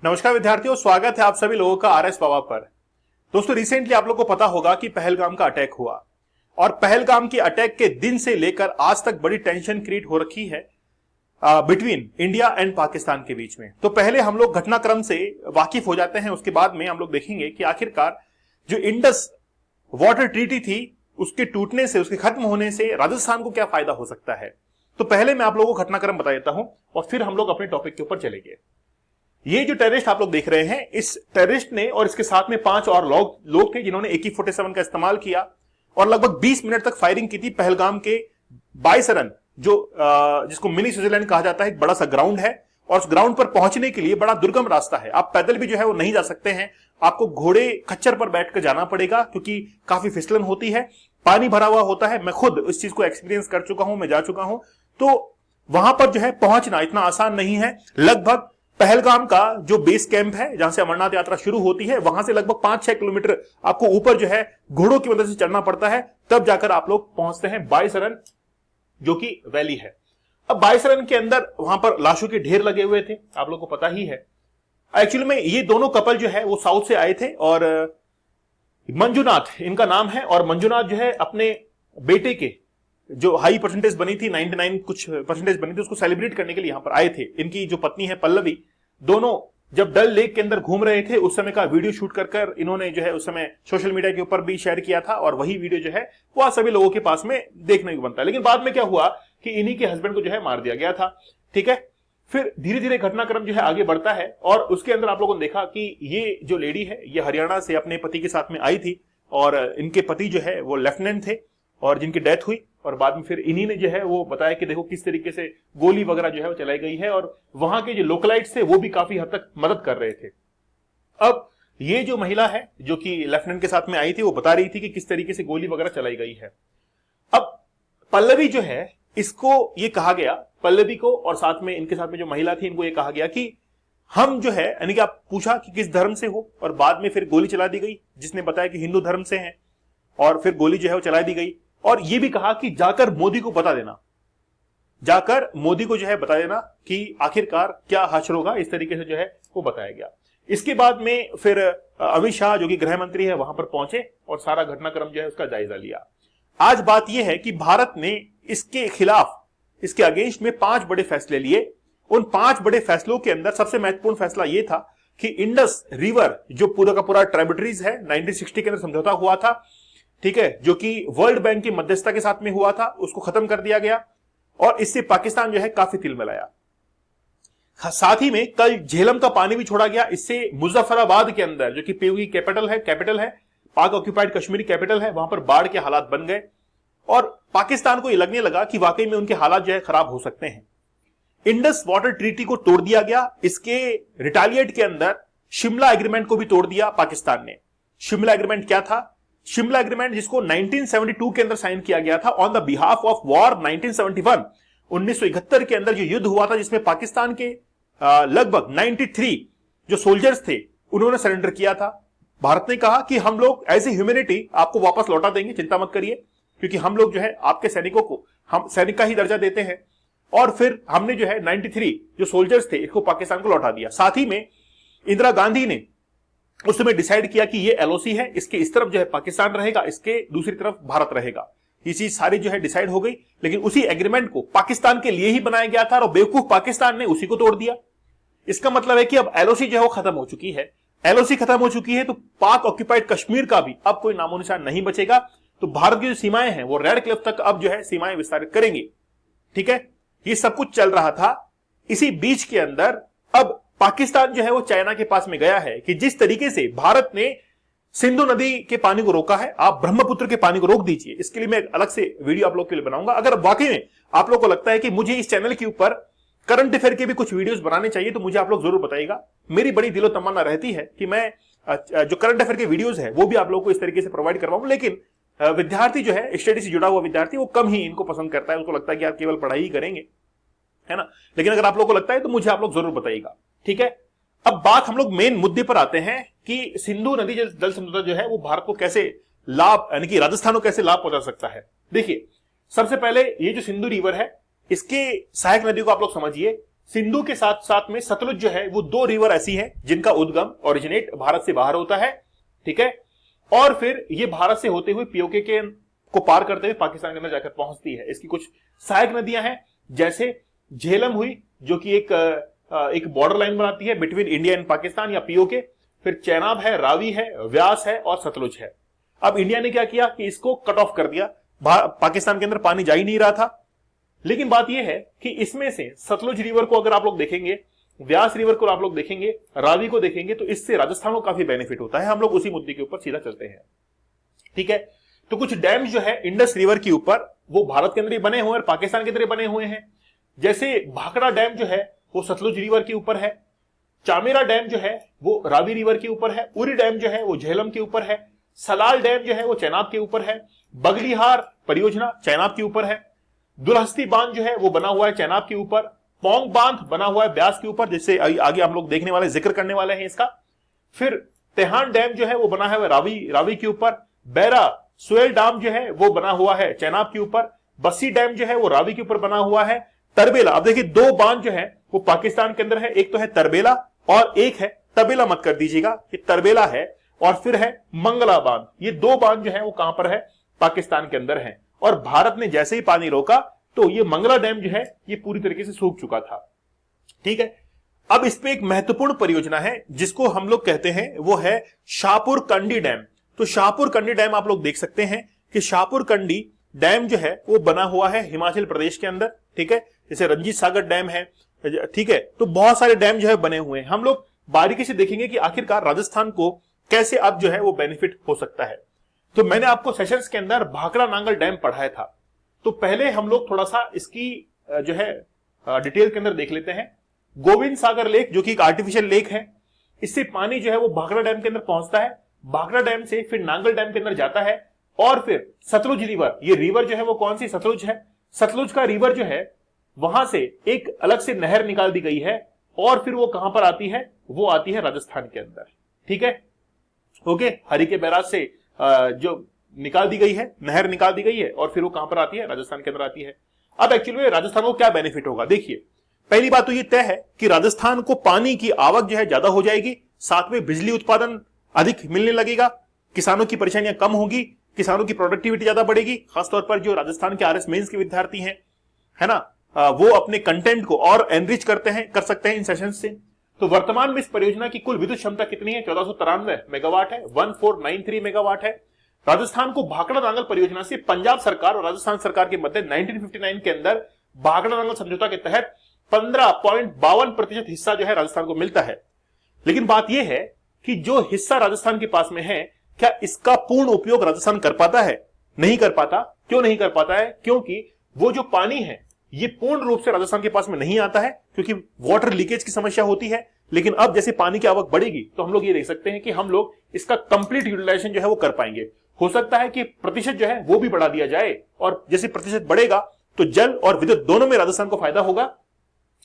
नमस्कार विद्यार्थियों, स्वागत है आप सभी लोगों का आरएस पावा पर। दोस्तों, रिसेंटली आप लोगों को पता होगा कि पहलगाम का अटैक हुआ और पहलगाम की अटैक के दिन से लेकर आज तक बड़ी टेंशन क्रिएट हो रखी है बिटवीन इंडिया एंड पाकिस्तान के बीच में। तो पहले हम लोग घटनाक्रम से वाकिफ हो जाते हैं, उसके बाद में हम लोग देखेंगे कि आखिरकार जो इंडस वाटर ट्रीटी थी उसके टूटने से, उसके खत्म होने से राजस्थान को क्या फायदा हो सकता है। तो पहले मैं आप लोगों को घटनाक्रम बता देता हूं और फिर हम लोग अपने टॉपिक के ऊपर चलेंगे। ये जो टेररिस्ट आप लोग देख रहे हैं, इस टेररिस्ट ने और इसके साथ में 5 और लोग थे जिन्होंने AK-47 का इस्तेमाल किया और लगभग 20 मिनट तक फायरिंग की थी पहलगाम के बाइसरन, जो जिसको मिनी स्विट्जरलैंड कहा जाता है, एक बड़ा सा ग्राउंड है और उस ग्राउंड पर पहुंचने के लिए बड़ा दुर्गम रास्ता है। आप पैदल भी जो है वो नहीं जा सकते हैं, आपको घोड़े खच्चर पर बैठकर जाना पड़ेगा क्योंकि काफी फिसलन होती है, पानी भरा हुआ होता है। मैं खुद इस चीज को एक्सपीरियंस कर चुका हूं, मैं जा चुका हूं। तो वहां पर जो है पहुंचना इतना आसान नहीं है। लगभग पहलगाम का जो बेस कैंप है, जहां से अमरनाथ यात्रा शुरू होती है, वहां से लगभग 5-6 किलोमीटर आपको ऊपर जो है घोड़ों की मदद से चढ़ना पड़ता है, तब जाकर आप लोग पहुंचते हैं बाइसरन, जो कि वैली है। अब बाइसरन के अंदर वहां पर लाशों के ढेर लगे हुए थे, आप लोग को पता ही है। एक्चुअली में ये दोनों कपल जो है वो साउथ से आए थे और मंजुनाथ इनका नाम है, और मंजुनाथ जो है अपने बेटे के जो हाई परसेंटेज बनी थी, 99 कुछ परसेंटेज बनी थी, उसको सेलिब्रेट करने के लिए यहां पर आए थे। इनकी जो पत्नी है पल्लवी, दोनों जब डल लेक के अंदर घूम रहे थे उस समय का वीडियो शूट कर इन्होंने जो है उस समय सोशल मीडिया के ऊपर भी शेयर किया था और वही वीडियो जो है वो सभी लोगों के पास में देखने को बनता है। लेकिन बाद में क्या हुआ कि इन्हीं के हस्बैंड को जो है मार दिया गया था। ठीक है, फिर धीरे धीरे घटनाक्रम जो है आगे बढ़ता है और उसके अंदर आप लोगों ने देखा कि ये जो लेडी है ये हरियाणा से अपने पति के साथ में आई थी और इनके पति जो है वो लेफ्टिनेंट थे और जिनकी डेथ हुई। और बाद में फिर इन्हीं ने जो है वो बताया कि देखो किस तरीके से गोली वगैरह जो है वो चलाई गई है और वहां के जो लोकलाइट्स थे वो भी काफी हद तक मदद कर रहे थे। अब ये जो महिला है जो कि लेफ्टिनेंट के साथ में आई थी, वो बता रही थी कि किस तरीके से गोली वगैरह चलाई गई है। अब पल्लवी जो है, इसको ये कहा गया, पल्लवी को और साथ में इनके साथ में जो महिला थी इनको ये कहा गया कि हम जो है, यानी कि आप पूछा कि किस धर्म से हो, और बाद में फिर गोली चला दी गई, जिसने बताया कि हिंदू धर्म से है, और फिर गोली जो है वो चला दी गई। और ये भी कहा कि जाकर मोदी को बता देना, जाकर मोदी को जो है बता देना कि आखिरकार क्या हश्र होगा, इस तरीके से जो है वो बताया गया। इसके बाद में फिर अमित शाह जो कि गृह मंत्री है वहां पर पहुंचे और सारा घटनाक्रम जो है उसका जायजा लिया। आज बात यह है कि भारत ने इसके खिलाफ, इसके अगेंस्ट में 5 बड़े फैसले लिए। उन 5 बड़े फैसलों के अंदर सबसे महत्वपूर्ण फैसला यह था कि इंडस रिवर जो पूरा का पूरा ट्राइब्यूटरीज है, 1960 के अंदर समझौता हुआ था, ठीक है, जो कि वर्ल्ड बैंक की मध्यस्थता के साथ में हुआ था, उसको खत्म कर दिया गया और इससे पाकिस्तान जो है काफी तिलमिलाया। साथ ही में कल झेलम का पानी भी छोड़ा गया, इससे मुजफ्फराबाद के अंदर जो कि पीओके कैपिटल है, पाक ऑक्यूपाइड कश्मीरी कैपिटल है, वहां पर बाढ़ के हालात बन गए और पाकिस्तान को यह लगने लगा कि वाकई में उनके हालात जो है खराब हो सकते हैं। इंडस वाटर ट्रीटी को तोड़ दिया गया। इसके रिटालिएट के अंदर शिमला एग्रीमेंट को भी तोड़ दिया पाकिस्तान ने। शिमला एग्रीमेंट क्या था? शिमला एग्रीमेंट जिसको 1972 के अंदर साइन किया गया था on the behalf of war 1971, 1971 के अंदर जो युद्ध हुआ था जिसमें पाकिस्तान के लगभग 93 जो सोल्जर्स थे उन्होंने सरेंडर किया था। भारत ने कहा कि हम लोग एज ए ह्यूमैनिटी आपको वापस लौटा देंगे, चिंता मत करिए, क्योंकि हम लोग जो है आपके सैनिकों को हम सैनिक का ही दर्जा देते हैं। और फिर हमने जो है 93 जो सोल्जर्स थे इसको पाकिस्तान को लौटा दिया। साथ ही में इंदिरा गांधी ने उस समय डिसाइड किया कि ये LOC है, इसके इस तरफ जो है पाकिस्तान रहेगा, इसके दूसरी तरफ भारत रहेगा। ये चीज सारी जो है डिसाइड हो गई, लेकिन उसी एग्रीमेंट को पाकिस्तान के लिए ही बनाया गया था और बेवकूफ पाकिस्तान ने उसी को तोड़ दिया। इसका मतलब है कि अब LOC जो है वो खत्म हो चुकी है। LOC खत्म हो चुकी है तो पाक ऑक्यूपाइड कश्मीर का भी अब कोई नामो निशान नहीं बचेगा। तो भारत की जो सीमाएं हैं वो रेड क्लिफ तक अब जो है सीमाएं विस्तारित करेंगे। ठीक है, ये सब कुछ चल रहा था। इसी बीच के अंदर अब पाकिस्तान जो है वो चाइना के पास में गया है कि जिस तरीके से भारत ने सिंधु नदी के पानी को रोका है, आप ब्रह्मपुत्र के पानी को रोक दीजिए। इसके लिए मैं एक अलग से वीडियो आप लोग के लिए बनाऊंगा। अगर वाकई में आप लोग को लगता है कि मुझे इस चैनल के ऊपर करंट अफेयर के भी कुछ वीडियोस बनाने चाहिए तो मुझे आप लोग जरूर बताइएगा। मेरी बड़ी दिलो तमन्ना रहती है कि मैं जो करंट अफेयर के वीडियोस है वो भी आप लोग को इस तरीके से प्रोवाइड करवाऊं। लेकिन विद्यार्थी जो है, स्टडी से जुड़ा हुआ विद्यार्थी, वो कम ही इनको पसंद करता है। उसको लगता है कि यार केवल पढ़ाई ही करेंगे, है ना। लेकिन अगर आप लोग को लगता है तो मुझे आप लोग जरूर बताइएगा। ठीक है, अब बात हम लोग मेन मुद्दे पर आते हैं कि सिंधु नदी जल समझौता जो है वो भारत को कैसे लाभ, यानी कि राजस्थान को कैसे लाभ पहुंचा सकता है। देखिए, सबसे पहले ये जो सिंधु रिवर है इसके सहायक नदियों को आप लोग समझिए। सिंधु के साथ साथ में सतलुज जो है वो दो रिवर ऐसी हैं जिनका उद्गम ओरिजिनेट भारत से बाहर होता है, ठीक है, और फिर ये भारत से होते हुए पीओके के को पार करते हुए पाकिस्तान के अंदर जाकर पहुंचती है। इसकी कुछ सहायक नदियां हैं, जैसे झेलम हुई जो कि एक बॉर्डर लाइन बनाती है बिटवीन इंडिया एंड पाकिस्तान या पीओके, फिर चेनाब है, रावी है, व्यास है और सतलुज है। अब इंडिया ने क्या किया कि इसको कट ऑफ कर दिया, पाकिस्तान के अंदर पानी जा ही नहीं रहा था। लेकिन बात यह है कि इसमें से सतलुज रिवर को अगर आप लोग देखेंगे, व्यास रिवर को आप लोग देखेंगे, रावी को देखेंगे, तो इससे राजस्थान को काफी बेनिफिट होता है। हम लोग उसी मुद्दे के ऊपर सीधा चलते हैं, ठीक है। तो कुछ डैम जो है इंडस रिवर के ऊपर वो भारत के अंदर ही बने हुए और पाकिस्तान के अंदर बने हुए हैं। जैसे भाखड़ा डैम जो है वो सतलुज रिवर के ऊपर है, चामेरा डैम जो है वो रावी रिवर के ऊपर है, उरी डैम जो है वो झेलम के ऊपर है, सलाल डैम जो है वो चेनाब के ऊपर है, बगलीहार परियोजना चेनाब के ऊपर है, दुलहस्ती बांध जो है वो बना हुआ है चेनाब के ऊपर, पोंग बांध बना हुआ है ब्यास के ऊपर, जिससे आगे हम लोग देखने वाले जिक्र करने वाले हैं इसका। फिर तेहान डैम जो है वो बना है रावी के ऊपर, बैरा सुएल डैम जो है वो बना हुआ है चेनाब के ऊपर, बस्सी डैम जो है वो रावी के ऊपर बना हुआ है, तरबेला। अब देखिए दो बांध जो है वो पाकिस्तान के अंदर है, एक तो है तरबेला और एक है तबेला, मत कर दीजिएगा, ये तरबेला है और फिर है मंगला बांध। ये दो बांध जो है वो कहां पर है, पाकिस्तान के अंदर है। और भारत ने जैसे ही पानी रोका तो ये मंगला डैम जो है ये पूरी तरीके से सूख चुका था, ठीक है। अब इस पे एक महत्वपूर्ण परियोजना है जिसको हम लोग कहते हैं वो है शाहपुर कंडी डैम। तो शाहपुर कंडी डैम आप लोग देख सकते हैं कि शाहपुर कंडी डैम जो है वो बना हुआ है हिमाचल प्रदेश के अंदर, ठीक है। जैसे रंजीत सागर डैम है, ठीक है। तो बहुत सारे डैम जो है बने हुए हैं। हम लोग बारीकी से देखेंगे कि आखिरकार राजस्थान को कैसे अब जो है वो बेनिफिट हो सकता है। तो मैंने आपको सेशंस के अंदर भाखड़ा नांगल डैम पढ़ाया था, तो पहले हम लोग थोड़ा सा इसकी जो है डिटेल के अंदर देख लेते हैं। गोविंद सागर लेक जो कि एक आर्टिफिशियल लेक है, इससे पानी जो है वो भाखड़ा डैम के अंदर पहुंचता है, भाखड़ा डैम से फिर नांगल डैम के अंदर जाता है और फिर सतलुज रिवर, ये रिवर जो है वो कौन सी, सतलुज है। सतलुज का रिवर जो है वहां से एक अलग से नहर निकाल दी गई है और फिर वो कहां पर आती है, वो आती है राजस्थान के अंदर, ठीक है। ओके, हरिके बैराज से जो निकाल दी गई है, नहर निकाल दी गई है और फिर वो कहां पर आती है, राजस्थान के अंदर आती है। अब एक्चुअली में राजस्थान को क्या बेनिफिट होगा, देखिए पहली बात तो ये तय है कि राजस्थान को पानी की आवक जो है ज्यादा हो जाएगी, साथ में बिजली उत्पादन अधिक मिलने लगेगा, किसानों की परेशानियां कम होगी, किसानों की प्रोडक्टिविटी ज्यादा बढ़ेगी। खासतौर पर जो राजस्थान के आरएस मेंस के विद्यार्थी हैं, है ना, वो अपने कंटेंट को और एनरिच कर सकते हैं इन सेशन से। तो वर्तमान में इस परियोजना की कुल विद्युत क्षमता कितनी है, 1493 मेगावाट है, 1493 मेगावाट है। राजस्थान को भाखड़ा नांगल परियोजना से पंजाब सरकार और राजस्थान सरकार के मध्य 1959 के अंदर भाखड़ा नांगल समझौता के तहत 15.52% हिस्सा जो है राजस्थान को मिलता है। लेकिन बात यह है कि जो हिस्सा राजस्थान के पास में है, क्या इसका पूर्ण उपयोग राजस्थान कर पाता है, नहीं कर पाता। क्यों नहीं कर पाता है, क्योंकि वो जो पानी है ये पूर्ण रूप से राजस्थान के पास में नहीं आता है, क्योंकि वाटर लीकेज की समस्या होती है। लेकिन अब जैसे पानी की आवक बढ़ेगी तो हम लोग ये देख सकते हैं कि हम लोग इसका कंप्लीट यूटिलाइजेशन जो है वो कर पाएंगे। हो सकता है कि प्रतिशत जो है वो भी बढ़ा दिया जाए, और जैसे प्रतिशत बढ़ेगा तो जल और विद्युत दोनों में राजस्थान को फायदा होगा।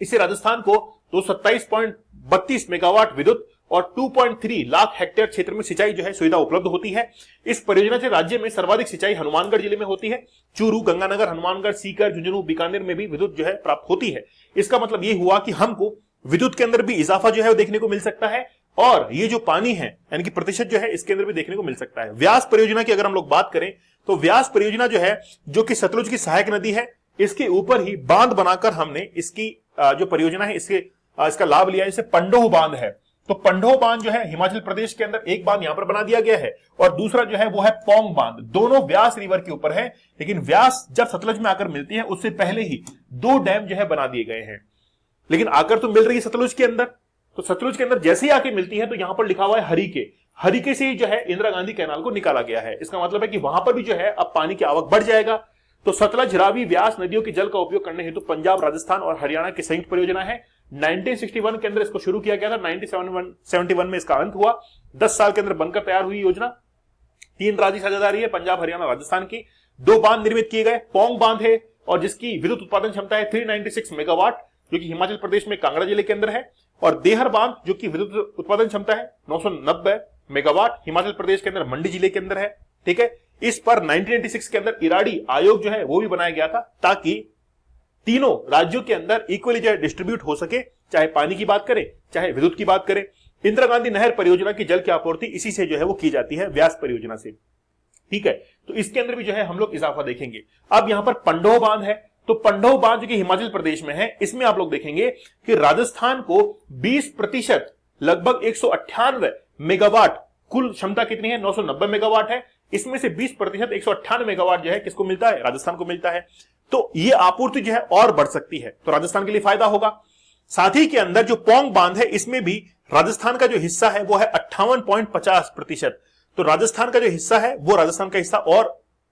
इससे राजस्थान को 227.32 मेगावाट विद्युत और 2.3 लाख हेक्टेयर क्षेत्र में सिंचाई जो है सुविधा उपलब्ध होती है। इस परियोजना से राज्य में सर्वाधिक सिंचाई हनुमानगढ़ जिले में होती है। चूरू, गंगानगर, हनुमानगढ़, सीकर, झुंझुनू, बीकानेर में भी विद्युत जो है प्राप्त होती है। इसका मतलब ये हुआ कि हमको विद्युत के अंदर भी इजाफा जो है वो देखने को मिल सकता है, और ये जो पानी है यानी कि प्रतिशत जो है इसके अंदर भी देखने को मिल सकता है। व्यास परियोजना की अगर हम लोग बात करें तो व्यास परियोजना जो है, जो कि सतलुज की सहायक नदी है, इसके ऊपर ही बांध बनाकर हमने इसकी जो परियोजना है इसका लाभ लिया। जैसे पंडोह बांध है, तो पंडोह बांध जो है हिमाचल प्रदेश के अंदर एक बांध यहां पर बना दिया गया है, और दूसरा जो है वो है पोंग बांध। दोनों व्यास रिवर के ऊपर है, लेकिन व्यास जब सतलुज में आकर मिलती है उससे पहले ही दो डैम जो है बना दिए गए हैं। लेकिन आकर तो मिल रही है सतलुज के अंदर, तो सतलुज के अंदर जैसे ही आके मिलती है तो यहां पर लिखा हुआ है हरिके से ही जो है इंदिरा गांधी कैनाल को निकाला गया है। इसका मतलब है कि वहां पर भी जो है अब पानी की आवक बढ़ जाएगा। तो सतलज, रावी, व्यास नदियों के जल का उपयोग करने हेतु पंजाब, राजस्थान और हरियाणा की संयुक्त परियोजना है। 1961 के अंदर इसको शुरू किया गया था, 1971 में इसका अंत हुआ। 10 साल के अंदर बनकर तैयार हुई योजना। 3 राज्य साझेदारी है, पंजाब, हरियाणा, राजस्थान की। 2 बांध निर्मित किए गए। पोंग बांध है और जिसकी विद्युत उत्पादन क्षमता है 396 मेगावाट, जो कि हिमाचल प्रदेश में कांगड़ा जिले के अंदर है। और देहर बांध जो कि विद्युत उत्पादन क्षमता है 990 मेगावाट, हिमाचल प्रदेश के अंदर मंडी जिले के अंदर है। ठीक है, इस पर 1986 के अंदर इराडी आयोग जो है वो भी बनाया गया था, ताकि तीनों राज्यों के अंदर इक्वली जो है डिस्ट्रीब्यूट हो सके, चाहे पानी की बात करें चाहे विद्युत की बात करें। इंदिरा गांधी नहर परियोजना की जल की आपूर्ति इसी से जो है वो की जाती है, व्यास परियोजना से। ठीक है, तो इसके अंदर भी जो है हम लोग इजाफा देखेंगे। अब यहां पर पंडोह बांध है, तो पंडोह बांध जो कि हिमाचल प्रदेश में है, इसमें आप लोग देखेंगे कि राजस्थान को 20% लगभग 198 मेगावाट, कुल क्षमता कितनी है 990 मेगावाट है, इसमें से 20% 198 मेगावाट जो है किसको मिलता है, राजस्थान को मिलता है। तो ये आपूर्ति जो है और बढ़ सकती है, तो राजस्थान के लिए फायदा होगा। साथ ही के अंदर जो पौंग बांध है, इसमें भी राजस्थान का जो हिस्सा है वो है 58.50%। तो राजस्थान का जो हिस्सा है वो राजस्थान का हिस्सा और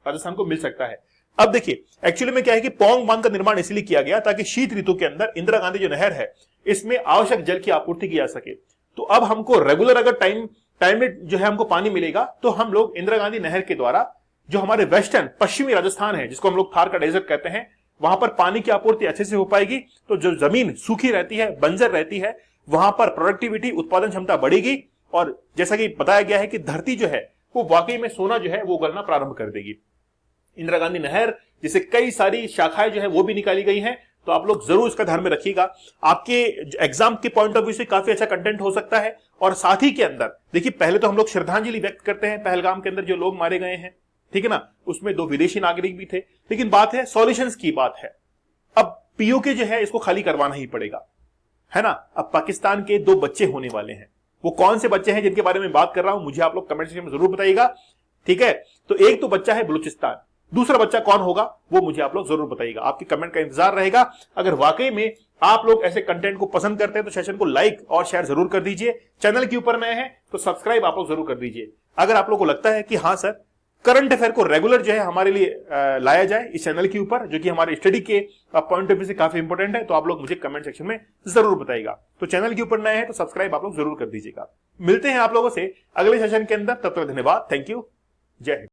राजस्थान को मिल सकता है। अब देखिए एक्चुअली में क्या है कि पौंग बांध का निर्माण इसलिए किया गया ताकि शीत ऋतु के अंदर इंदिरा गांधी जो नहर है इसमें आवश्यक जल की आपूर्ति की जा सके। तो अब हमको रेगुलर अगर टाइम में जो है हमको पानी मिलेगा, तो हम लोग इंदिरा गांधी नहर के द्वारा जो हमारे वेस्टर्न पश्चिमी राजस्थान है, जिसको हम लोग थार का डेजर्ट कहते हैं, वहां पर पानी की आपूर्ति अच्छे से हो पाएगी। तो जो जमीन सूखी रहती है, बंजर रहती है, वहां पर प्रोडक्टिविटी, उत्पादन क्षमता बढ़ेगी। और जैसा कि बताया गया है कि धरती जो है वो वाकई में सोना जो है वो उगलना प्रारंभ कर देगी। इंदिरा गांधी नहर जिसे कई सारी शाखाएं जो है वो भी निकाली गई हैं, तो आप लोग जरूर इसका ध्यान में रखिएगा। आपके एग्जाम के पॉइंट ऑफ व्यू से काफी अच्छा कंटेंट हो सकता है। और साथ ही के अंदर देखिए, पहले तो हम लोग श्रद्धांजलि व्यक्त करते हैं पहलगाम के अंदर जो लोग मारे गए हैं, ठीक है ना, उसमें 2 विदेशी नागरिक भी थे, लेकिन बात है सॉल्यूशंस की बात है। अब पीओके जो है इसको खाली करवाना ही पड़ेगा, है ना। अब पाकिस्तान के 2 बच्चे होने वाले हैं, वो कौन से बच्चे हैं जिनके बारे में बात कर रहा हूं, मुझे आप लोग कमेंट सेक्शन में जरूर बताइएगा, ठीक है। तो एक तो बच्चा है बलूचिस्तान, दूसरा बच्चा कौन होगा वो मुझे आप लोग जरूर बताइएगा। आपके कमेंट का इंतजार रहेगा। अगर वाकई में आप लोग ऐसे कंटेंट को पसंद करते हैं तो सेशन को लाइक और शेयर जरूर कर दीजिए। चैनल के ऊपर नए हैं तो सब्सक्राइब आप लोग जरूर कर दीजिए। अगर आप लोग को लगता है कि हाँ सर, करंट अफेयर को रेगुलर जो है हमारे लिए लाया जाए इस चैनल के ऊपर, जो कि हमारे स्टडी के पॉइंट ऑफ व्यू से काफी इंपॉर्टेंट है, तो आप लोग मुझे कमेंट सेक्शन में जरूर बताइएगा। तो चैनल के ऊपर नए हैं तो सब्सक्राइब आप लोग जरूर कर दीजिएगा। मिलते हैं आप लोगों से अगले सेशन के अंदर, तब तक धन्यवाद, थैंक यू, जय हिंद।